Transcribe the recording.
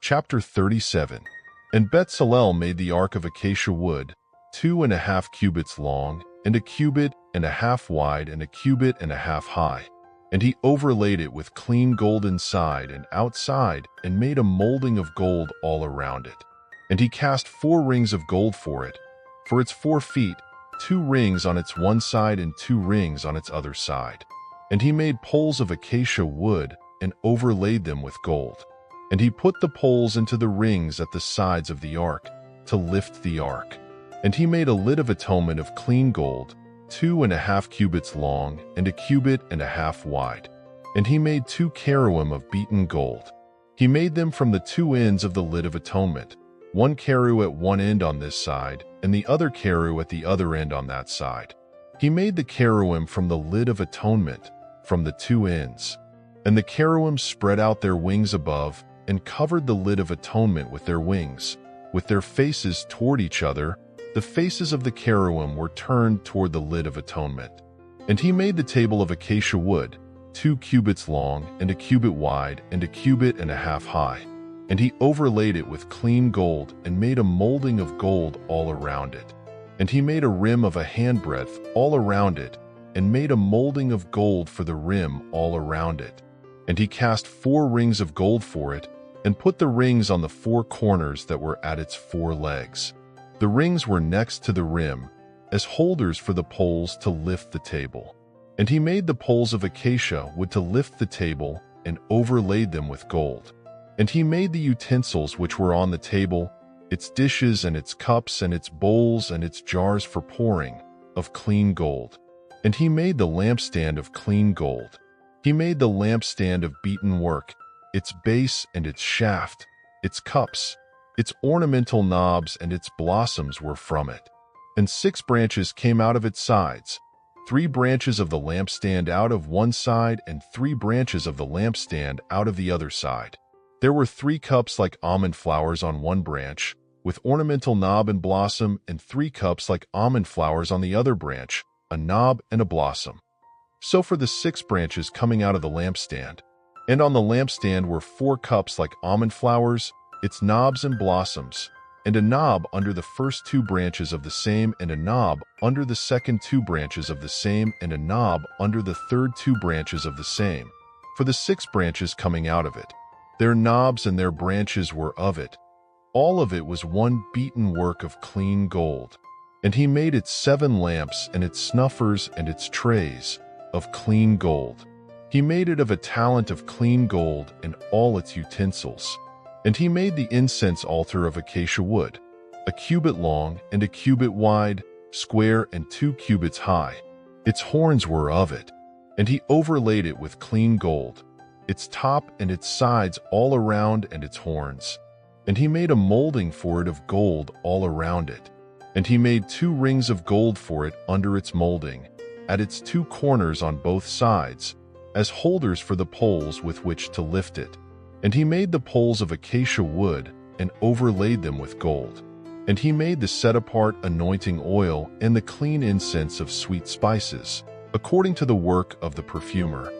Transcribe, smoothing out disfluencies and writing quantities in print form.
Chapter 37. And Bezalel made the ark of acacia wood, 2.5 cubits long, and 1.5 cubits wide, and 1.5 cubits high. And he overlaid it with clean gold inside and outside, and made a molding of gold all around it. And he cast 4 rings of gold for it, for its 4 feet, 2 rings on its one side and 2 rings on its other side. And he made poles of acacia wood, and overlaid them with gold. And he put the poles into the rings at the sides of the ark, to lift the ark. And he made a lid of atonement of clean gold, 2.5 cubits long, and 1.5 cubits wide. And he made 2 cherubim of beaten gold. He made them from the 2 ends of the lid of atonement, 1 cherub at one end on this side, and the other cherub at the other end on that side. He made the cherubim from the lid of atonement, from the 2 ends. And the cherubim spread out their wings above, and covered the lid of atonement with their wings, with their faces toward each other. The faces of the cherubim were turned toward the lid of atonement. And he made the table of acacia wood, 2 cubits long, and 1 cubit wide, and 1.5 cubits high. And he overlaid it with clean gold, and made a molding of gold all around it. And he made a rim of a handbreadth all around it, and made a molding of gold for the rim all around it. And he cast 4 rings of gold for it, and put the rings on the 4 corners that were at its 4 legs. The rings were next to the rim, as holders for the poles to lift the table. And he made the poles of acacia wood to lift the table, and overlaid them with gold. And he made the utensils which were on the table, its dishes and its cups and its bowls and its jars for pouring, of clean gold. And he made the lampstand of clean gold. He made the lampstand of beaten work, its base and its shaft, its cups, its ornamental knobs and its blossoms were from it. And 6 branches came out of its sides, 3 branches of the lampstand out of one side and 3 branches of the lampstand out of the other side. There were 3 cups like almond flowers on one branch, with ornamental knob and blossom, and 3 cups like almond flowers on the other branch, a knob and a blossom. So for the 6 branches coming out of the lampstand. And on the lampstand were 4 cups like almond flowers, its knobs and blossoms, and a knob under the first 2 branches of the same, and a knob under the second 2 branches of the same, and a knob under the third 2 branches of the same, for the 6 branches coming out of it. Their knobs and their branches were of it. All of it was one beaten work of clean gold. And he made its 7 lamps and its snuffers and its trays of clean gold. He made it of a talent of clean gold and all its utensils. And he made the incense altar of acacia wood, 1 cubit long and 1 cubit wide, square and 2 cubits high. Its horns were of it. And he overlaid it with clean gold, its top and its sides all around and its horns. And he made a molding for it of gold all around it. And he made 2 rings of gold for it under its molding, at its 2 corners on both sides, as holders for the poles with which to lift it. And he made the poles of acacia wood, and overlaid them with gold. And he made the set-apart anointing oil and the clean incense of sweet spices, according to the work of the perfumer.